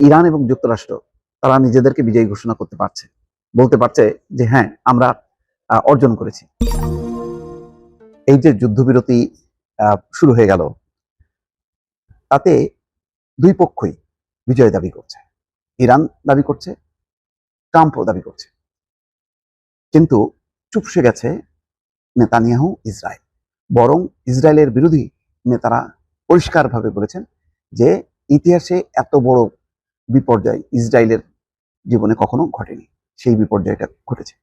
Iran এবং যুক্তরাষ্ট্র তারা নিজেদেরকে বিজয়ী ঘোষণা করতে পারছে, বলতে পারছে যে হ্যাঁ আমরা অর্জন করেছি। এই যে যুদ্ধবিরতি শুরু হয়ে গেল, তাতে দুই পক্ষই বিজয় দাবি করছে। ইরান দাবি করছে, ট্রাম্পও দাবি করছে, কিন্তু চুপসে গেছে নেতানিয়াহু, ইসরায়েল। বরং ইসরায়েলের বিরোধী নেতারা পরিষ্কারভাবে বলেছেন যে ইতিহাসে এত বড় বিপর্যয় ইসরায়েলের জীবনে কখনো ঘটেনি, সেই বিপর্যয়টা ঘটেছে।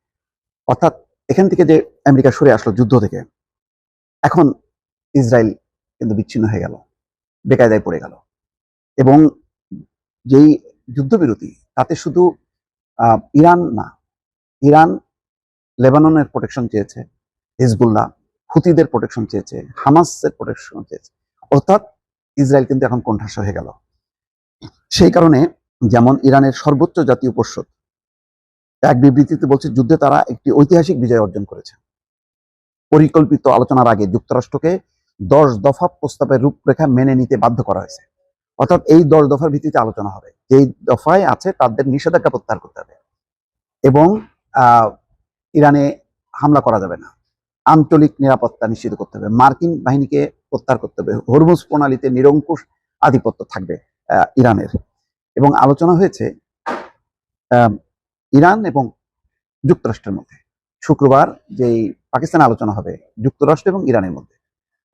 অর্থাৎ এখান থেকে যে আমেরিকা সরে আসলো যুদ্ধ থেকে, এখন ইসরায়েল কিন্তু বিচ্ছিন্ন হয়ে গেল, বেকায়দায় পড়ে গেল। এবং যেই যুদ্ধবিরতি, তাতে শুধু ইরান না, ইরান লেবাননের প্রোটেকশন চেয়েছে, হিজবুল্লাহ হুতিদের প্রোটেকশন চেয়েছে, হামাসের প্রোটেকশন চেয়েছে। অর্থাৎ ইসরায়েল কিন্তু এখন কোণঠাসা হয়ে গেল। সেই কারণে যেমন ইরানের সর্বোচ্চ জাতীয় পরিষদ এক বিবৃতিতে বলছে যুদ্ধে তারা একটি ঐতিহাসিক বিজয় অর্জন করেছে। পরিকল্পিত আলোচনার আগে যুক্তরাষ্ট্রকে 10 দফা প্রস্তাবের রূপরেখা মেনে নিতে বাধ্য করা হয়েছে। অর্থাৎ এই 10 দফার ভিত্তিতে আলোচনা হবে। যেই দফায় আছে তাদের নিষেধাজ্ঞা প্রত্যাহার করতে হবে এবং ইরানে হামলা করা যাবে না, আঞ্চলিক নিরাপত্তা নিশ্চিত করতে হবে, মার্কিন বাহিনীকে প্রত্যাহার করতে হবে, হরমুজ প্রণালীতে নিরঙ্কুশ আধিপত্য থাকবে ইরানের। এবং আলোচনা হয়েছে ইরান এবং যুক্তরাষ্ট্রের মধ্যে। শুক্রবার যেই পাকিস্তানে আলোচনা হবে যুক্তরাষ্ট্র এবং ইরানের মধ্যে।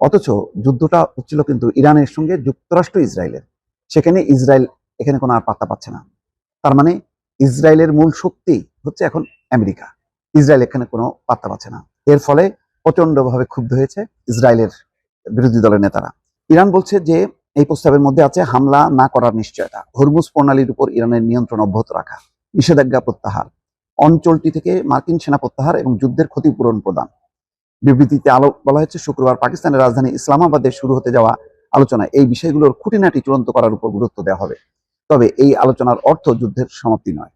অথচ যুদ্ধটা হচ্ছিল কিন্তু ইরানের সঙ্গে যুক্তরাষ্ট্র ইসরায়েলের। সেখানে ইসরায়েল এখানে কোনো আর পাত্তা পাচ্ছে না। তার মানে ইসরায়েলের মূল শক্তি হচ্ছে এখন আমেরিকা, ইসরায়েল এখানে কোনো পাত্তা পাচ্ছে না। এর ফলে প্রচন্ডভাবে ক্ষুব্ধ হয়েছে ইসরায়েলের বিরোধী দলের নেতারা। ইরান বলছে যে এই প্রস্তাবের মধ্যে আছে হামলা না করার নিশ্চয়তা, হরমুজ প্রণালীর উপর ইরানের নিয়ন্ত্রণ অব্যাহত রাখা, নিষেধাজ্ঞা প্রত্যাহার, অঞ্চলটি থেকে মার্কিন সেনা প্রত্যাহার এবং যুদ্ধের ক্ষতিপূরণ প্রদান। বিবৃতিতে বলা হয়েছে শুক্রবার পাকিস্তানের রাজধানী ইসলামাবাদে শুরু হতে যাওয়া আলোচনায় এই বিষয়গুলোর খুঁটিনাটি চূড়ান্ত করার উপর গুরুত্ব দেওয়া হবে। তবে এই আলোচনার অর্থ যুদ্ধের সমাপ্তি নয়।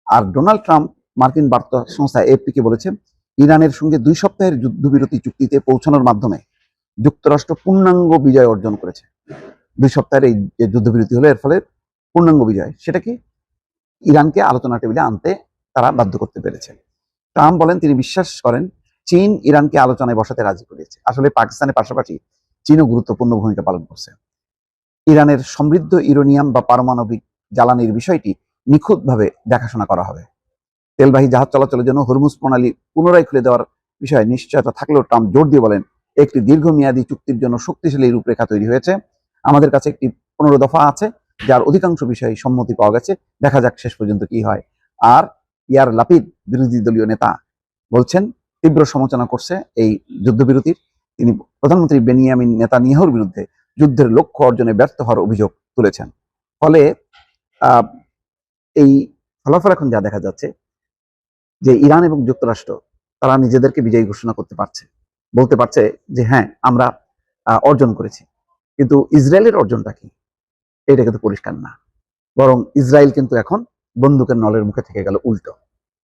আর ডোনাল্ড ট্রাম্প মার্কিন বার্তা সংস্থা এএফপিকে বলেছে ইরানের সঙ্গে 2 সপ্তাহের যুদ্ধবিরতি চুক্তিতে পৌঁছানোর মাধ্যমে যুক্তরাষ্ট্র পূর্ণাঙ্গ বিজয় অর্জন করেছে। 2 সপ্তাহের এই যে যুদ্ধবিরতি হলো, এর ফলে পূর্ণাঙ্গ বিজয়, সেটা কি ইরানকে আলোচনা টেবিলে আনতে তারা বাধ্য করতে পেরেছে। ট্রাম্প বলেন তিনি বিশ্বাস করেন চীন ইরানকে আলোচনায় বসাতে রাজি করিয়েছে। আসলে পাকিস্তানের পাশাপাশি চীনও গুরুত্বপূর্ণ ভূমিকা পালন করছে। ইরানের সমৃদ্ধ ইউরেনিয়াম বা পারমাণবিক জ্বালানির বিষয়টি নিখুঁতভাবে দেখাশোনা করা হবে। তেলবাহী জাহাজ চলাচলের জন্য হরমুজ প্রণালী পুনরায় খুলে দেওয়ার বিষয়ে নিশ্চয়তা থাকলেও ট্রাম্প জোর দিয়ে বলেন একটি দীর্ঘমেয়াদী চুক্তির জন্য শক্তিশালী রূপরেখা তৈরি হয়েছে। আমাদের কাছে একটি 15 দফা আছে যার অধিকাংশ বিষয়ে সম্মতি পাওয়া গেছে, দেখা যাক শেষ পর্যন্ত কি হয়। আর ইয়ার লাপিদ বিরোধী দলীয় নেতা বলছেন তীব্র সমালোচনা করছে এই যুদ্ধবিরতির। তিনি প্রধানমন্ত্রী বেনিয়ামিন নেতানিয়াহুর বিরুদ্ধে যুদ্ধের লক্ষ্য অর্জনে ব্যর্থ হওয়ার অভিযোগ তুলেছেন। ফলে এই ফলাফল এখন যা দেখা যাচ্ছে যে ইরান এবং যুক্তরাষ্ট্র তারা নিজেদেরকে বিজয়ী ঘোষণা করতে পারছে, বলতে পারছে যে হ্যাঁ আমরা অর্জন করেছি। কিন্তু ইসরায়েলের অর্জনটা কি, এটা কিন্তু পরিষ্কার না। বরং ইসরায়েল কিন্তু এখন বন্দুকের নলের মুখে থেকে গেল উল্টো।